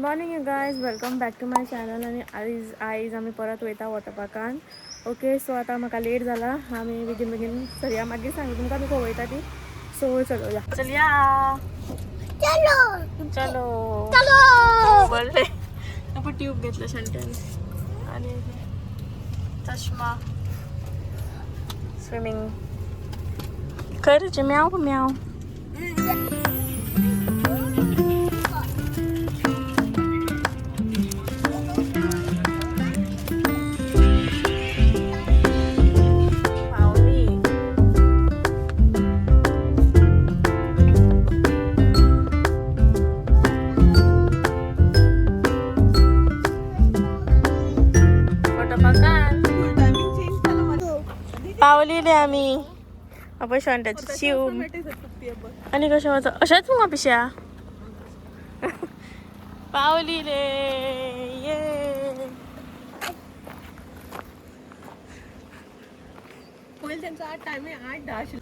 Morning you guys, welcome back to my channel. आणि आयज आम्ही परत वयता वॉटर पार्कान. ओके, सो आता म्हाका लेट जाला. आम्ही बेगीन चलया. मागीर सांगू तुमकां आमी खंय वयता ती. सो चलया चलो चलो चलो बोलले. आपण ट्यूब घेतलं शंटन आणि चष्मा. स्विमिंग करायचे. म्याव म्याव. पावलेले आम्ही. आपण शंटाची शिव आणि कशा होतं अशाच मग पिशा पावलेले. ये पहिले त्यांचा 8 टाइम आहे. 8-10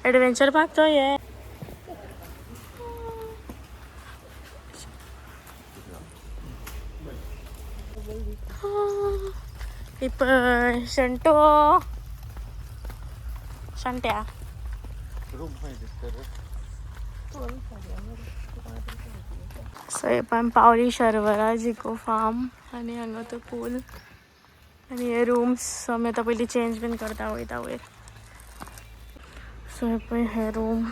ॲडव्हेंचर पार्क तो ये. शंटो शंट्या सो पावली शर्वरा जिको फार्म आणि हांगा तो पूल आणि हे रूम्स. सो आमी आतां पयलीं चेंज बीन करता वयता वयर. सो पळय हे रूम.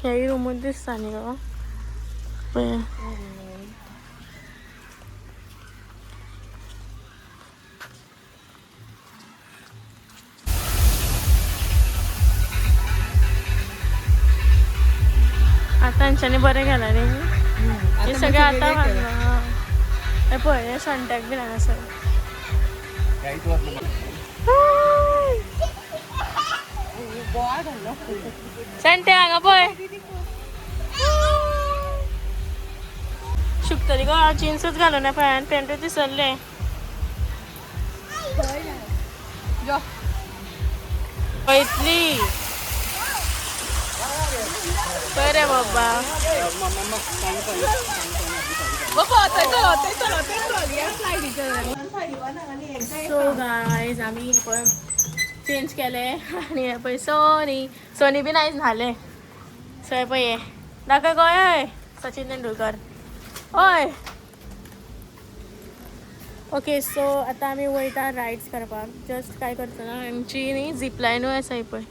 ह्याही रूम दिसता न्ही गो. पळय आता तांच्यांनी बरें केलां न्ही. हे सगळें आतां बांदलां. हे पळय हे शंट्याक बीन हांगासर. शंट्या हांगा पळय. शुकतली गो. जिन्सूच घालून पळय. पॅन्टूच दिसरले. वयतली बरे बाबा. सो गायज आम्ही पण चेंज केले आणि हे पळय सोनी बीन आयज न्हाले. सो हे पळय दाखय गोंय सचिन तेंडुलकर. ओय ओके. सो आतां आमी वयता रायड्स करपाक. जस्ट काय करतना आमची न्ही झीप लायनूय आसा पळय.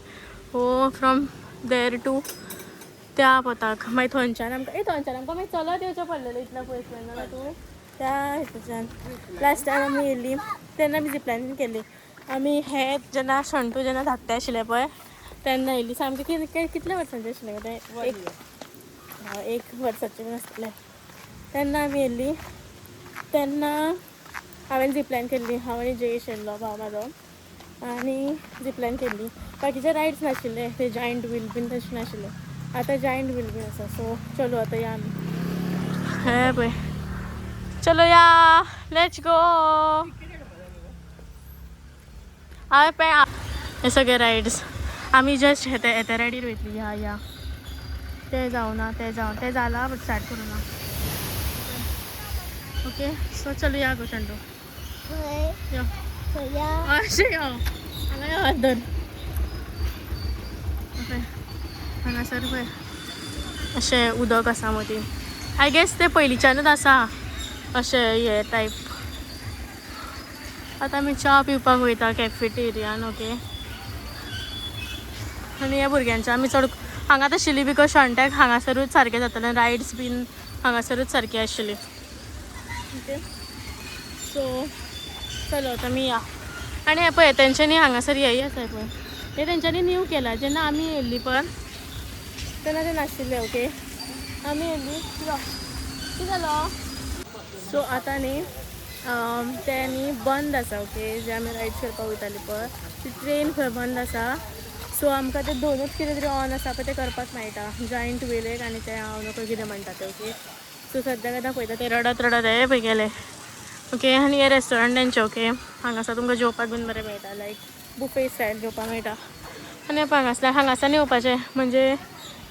हो फ्रॉम देर टू त्या पोताक. मागीर थंयच्यान आमकां मागीर चलत येवचें पडलेलें. इतलें पयस ना तूं त्या हितूच्यान. लास्ट टायम आमी येयल्ली तेन्ना आमी झीप लायनीन केल्ली. आमी हे जेन्ना शंटू जेन्ना धाकटे आशिल्ले पळय तेन्ना येयल्ली. सामकें कितल्या वर्सांचें आशिल्लें तें. 1 वर्साचें बीन आसतलें तेन्ना आमी येयल्ली. तेन्ना हांवें झीप लायन केल्ली. हांव आनी जयेश येयल्लो भाव म्हाजो आनी झीप लायन केल्ली. बाकीचे रायड्स नाशिल्ले. ते जायंट व्हील बीन तशें नाशिल्ले. आतां जायंट व्हील बीन आसा. सो चलो आतां या आमी. हे पळय चलो या. Let's go. हांवें पळय हे सगळे रायड्स आमी जस्ट येते रायडीर वयतली. या ते जावना ते जाला बट स्टार्ट करूना. ओके सो चलो या गो शंटू. यो अशें यो. हांगा यो आदर. हांगासर पळय अशें उदक आसा मदीं. आय गेस ते पयलींच्यानूच आसा अशें हे टायप. आतां आमी च्या पिवपाक वयता कॅफेटेरियान. ओके आनी ह्या भुरग्यांचे आमी चड हांगा आशिल्ली बिकॉज शंट्याक हांगासरूच सारकें जातालें. रायड्स बीन हांगासरूच सारकी आशिल्ली. ओके सो चलो आता मी या. आणि हे पळय तेंच्यांनी हांगासर हेय आसा पळय हे तेंच्यांनी न्यू केला. जेन्ना आमी येयल्ली पण तेन्ना ते नाशिल्ले. ओके आमी येयल्ली कितें जालो. सो आतां न्ही ते न्ही बंद आसा. ओके जे आमी रायड्स करपाक वयताली पळय ती ट्रेन खंय बंद आसा. सो आमकां ते दोनूच कितें तरी ऑन आसा पळय ते करपाक मेळटा. जायंट व्हील एक आनी ते हांव नकळो कितें म्हणटा ते. ओके सो सद्याक आतां पळयता ते रडत रडत हे पळय गेले. ओके आनी हे रेस्टॉरंट तेंचे. ओके हांगासर तुमकां जेवपाक बीन बरें मेळटा. लायक बुफे स्टायल जेवपाक मेळटा. आनी हांगासान येवपाचें म्हणजे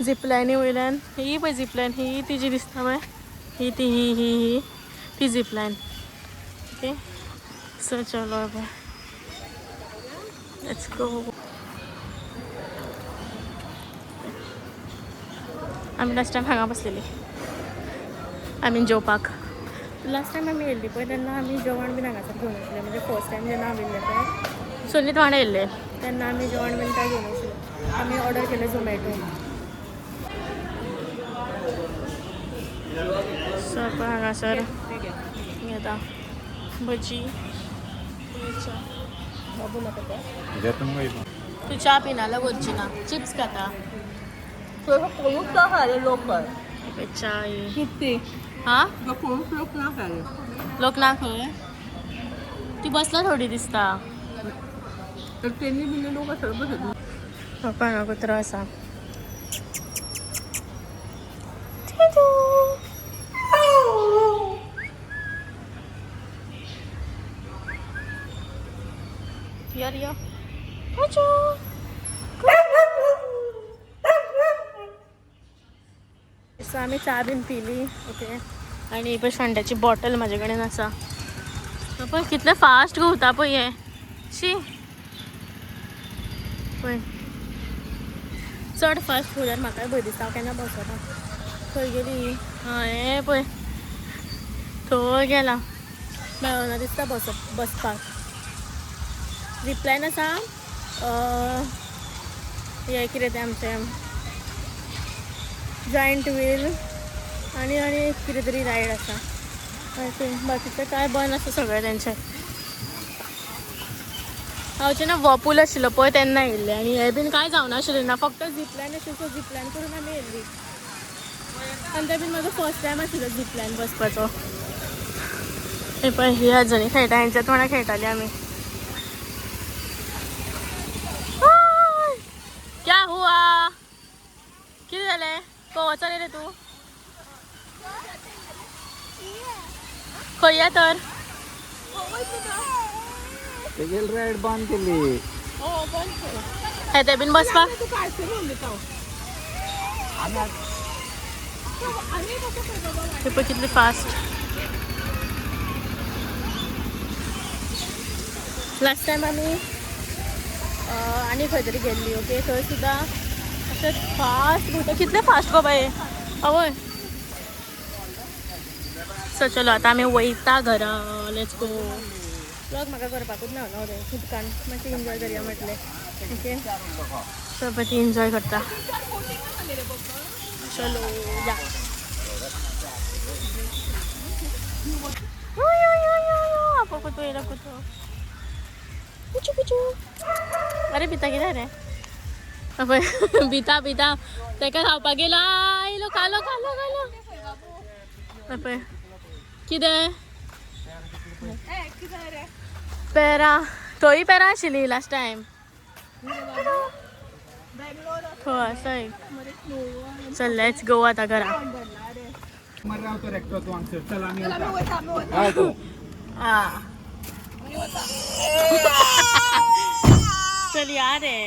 झीपलायनी वयल्यान ही पळय झीपलायन ही ती जी दिसता पळय ही ती ही ती झीपलायन. ओके सो चलो पळय लेट्स गो. आमी लास्ट टायम हांगा बसलेली. आय मीन जेवपाक. लास्ट टायम आमी येयल्ली पळय तेन्ना आमी जेवण बीन हांगासर घेवन आशिल्लें. म्हणजे फर्स्ट टायम जेन्ना आमी येयल्ले पळय सुनीत वांगडा येयल्ले तेन्ना आमी जेवण बीन काय घेवन आशिल्लें. आमी ऑर्डर केलें झोमॅटो. सो पळय हांगासर घेता भजी. तू च्या पिना जाल्यार व्हरची ना. चिप्स खाता. लोकल चाय किती हा लोक ना खाले. लोक ना खंय ती बसला थोडी दिसता. तर त्यांनी बिल्ले लोक असं बसत. पप्पा हांगा कुत्रो आसा. यो सो आमी चा बीन पिली. ओके आनी पळय थंड्याची बॉटल म्हाजे कडेन आसा. पळय कितले फास्ट घुंवता पळय हे. शी पळय चड फास्ट घुंवल्यार म्हाकाय भंय दिसता. हांव केन्ना बसना. खंय गेली हां हे पळय थंय गेला. मेळना दिसता बसपाक. झीपलायन आसा. हे कितें तें आमचें जायंट व्हील आनी कितें तरी रायड आसा. आय थिंक बाकीचें काय बंद आसा सगळें तेंचें. हांव जेन्ना वॉपूल आशिल्लो पळय तेन्ना येयल्लें आनी हें बीन कांय जावना आशिल्लें ना. फक्त झीपलायन आशिल्ली सो झीपलायन करून आमी येयल्लीं. आनी तें बीन म्हाजो फर्स्ट टायम आशिल्लो झीपलायन बसपाचो. हे पळय ही आजूनी खेळटा. हेंच्याच वांगडा खेळटालीं आमी. क्या हुआ कितें जालें. खंय वचोले रे तूं. खंय या तर रायड बंद केली. हे ते बीन बसपाक हे पळय कितले फास्ट. लास्ट टायम आमी आनी खंय तरी गेल्ली. ओके थंय सुद्दां अशें फास्ट घुंवता. कितले फास्ट गो बाये आवय. सो चलो आतां आमी वयता घरा. Let's go. व्लॉग म्हाका करपाकूच मेळना रे उदकान. मातशें एन्जॉय करया म्हटलें. ओके सो पळय ती एन्जॉय करता. चलो या. आपो कुतो येयला कुतो. पुचू पुचू. अरे भिता कितें रे. पळय भिता तेका खावपाक गेलो. आयलो खालो. पळय कितें पेरा थंय पेरा आशिल्ली लास्ट टायम. खंय आसा. चल लेट्स गो आतां घरा. चल या रे.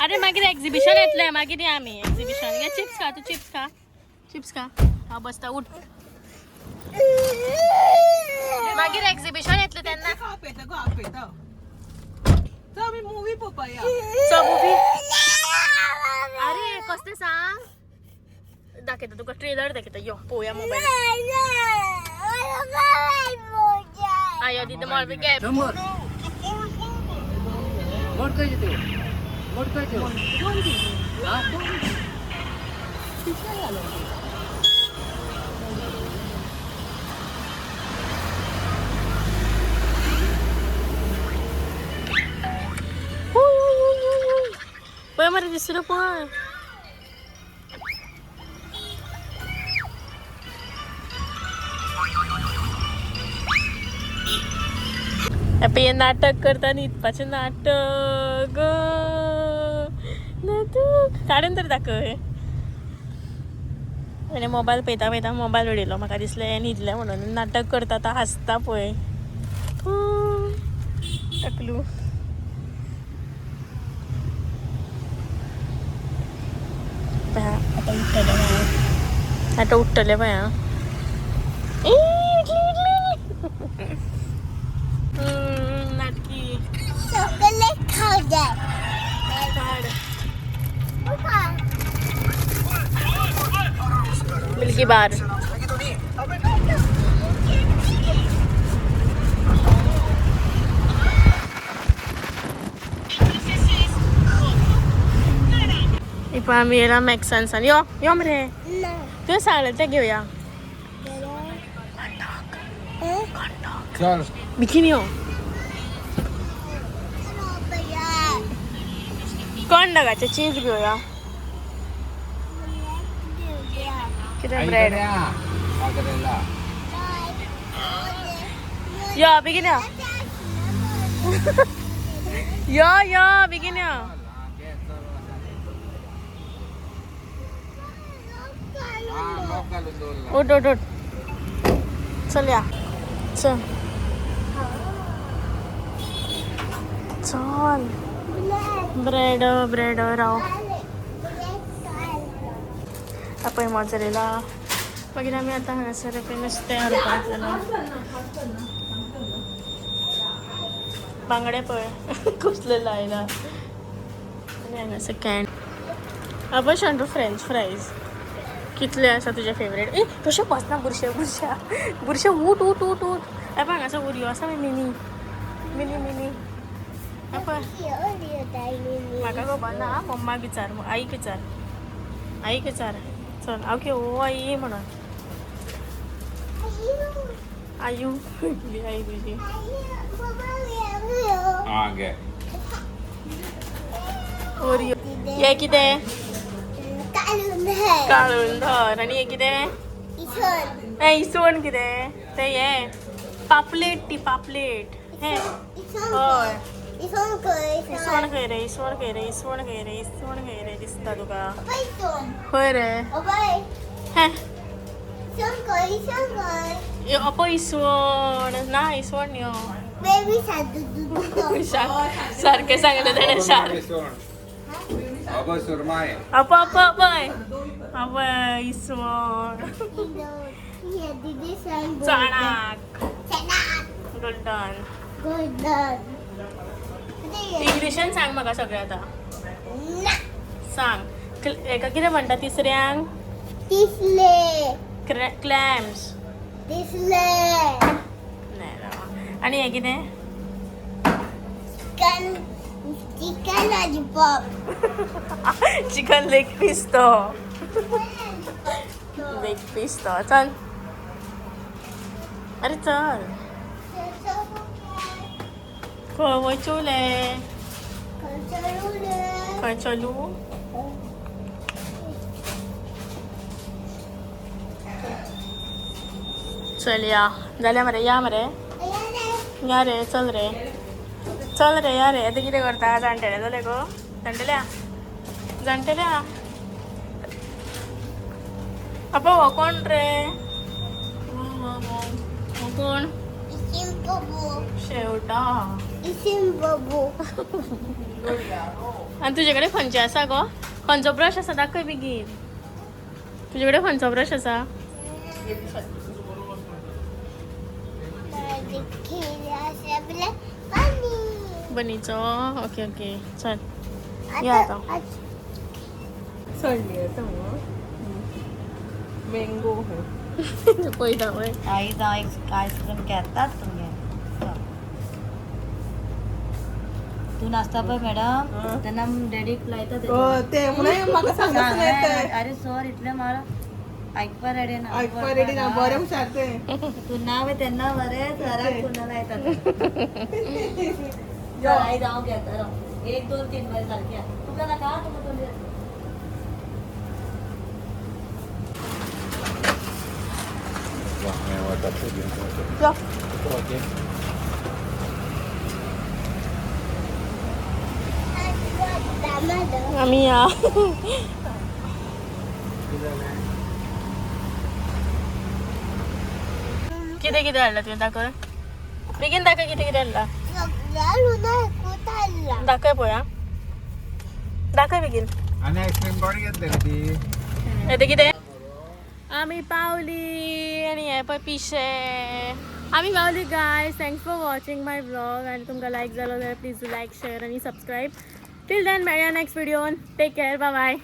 अरे मागीर एक्झिबिशन येतलें मागीर या आमी एक्झिबिशन. घे चिप्स खा. तू चिप्स खा. हांव बसता. उठ. मागीर एक्झिबिशन येतलें तेन्ना आम्ही मूवी पळोवया. अरे कसलें सांग दाखयता तुका. ट्रेलर दाखयता. यो पळोवया मोबायल. आयो दीद मॉल घे. दुसरं पण हे नाटक करता इतपाचे नाटक नाटक काढून तर दाखव हे मोबाईल पळयता पळयता मोबाईल उडयलो म्हाका दिसलें हें न्हिदलें म्हणून नाटक करता आतां हांसता पळय टकलू आतां उठटलें पळय आं नाटकी चॉकलेट खाऊ दे. मिल्की बार इപ്പം आम्ही येला मॅक्सांसान यो यो मरे तुवें सांगलें तें घेवया चल बिकिनी यो कॉर्नडॉगाचे चीज घेवया कितें ब्रेड यो बेगीन यो यो यो बेगीन यो उठ उठ उठ चल या चल चल ब्रेड ब्रेड राव आपण मोझरेला मागीर आमी आतां हांगासर नुस्तें हाडपाक जालें बांगडे पळय कसले लायला आनी हांगासर कॅन आपण शांटू फ्रेंच फ्रायज कितले आसा तुजे फेवरेट तशें वचना बुरशे बुरशा बुरशे उठ उठ उठ उठ हे पळय हांगासर उरयो आसा मिनी मिनी मिनी हे पळय म्हाका खबर ना मम्माक विचार आईक विचार चल हांव घेवू आई म्हणून आयू आई तुजी ओरियो हे कितें काळून धर आनी हे कितें इसवण कितें तें हे पापलेट ती पापलेट हे हय इसवण खंय रे इसवण खंय रे इसवण खंय रे इसवण खंय रे दिसता तुका खंय रे हे अपो इसवण ना इसवण न्ही सारकें सांगलें ताणें अपो अपो अपय अपय इसवण चणाक गोल्डन इंग्लिशान सांग म्हाका सगळें आतां सांग हेका कितें म्हणटा तिसऱ्यांक क्लॅम्स आनी हें कितें chicken lollipop chicken leg piece तो लेग पीस तो चल अरे चल खंय चुले खंय चलू चल या जाल्या मरे या मरे या रे चल रे या रे आतां कितें करता जाणटेले जाले गो जाणटेल्या अपा हो कोण रे हो कोण शेवटा आनी तुजे कडेन खंयचे आसा गो खंयचो ब्रश आसा दाखय बेगीन तुजे कडेन खंयचो ब्रश आसा बनीचो ओके ओके चल या आतां सडली आसा मँगो पळयता पळय आयज हांव आयस्क्रीम घेतात तुमगे तू नाचता पळय मॅडम तेन्ना डॅडीक लायता ते म्हणून म्हाका सांगच नाही अरे सर इतलें म्हाका आयकपा रेडी ना आयकपा रेडी ना बरें हुशार ते तू नाव आहे त्यांना बरें सराक पुन्हा लायतात आयज हांव घेता 1 2 3 बरें सारकें जा. आम्ही या किती किती आणला तुम्ही दाखव बेगीन दाखव किती किती आणला दाखव पोया दाखव बेगीन आणि आईस्क्रीम कोण घेतली ती येते किती आम्ही पावली आणि हे पण पिशे आम्ही पावली guys thanks for watching my blog आणि तुमका लाईक झालं जाल्यार प्लीज लाईक शेअर आणि सबस्क्राईब टिल देन मेळया नेक्स्ट व्हिडिओन टेक केअर बाय बाय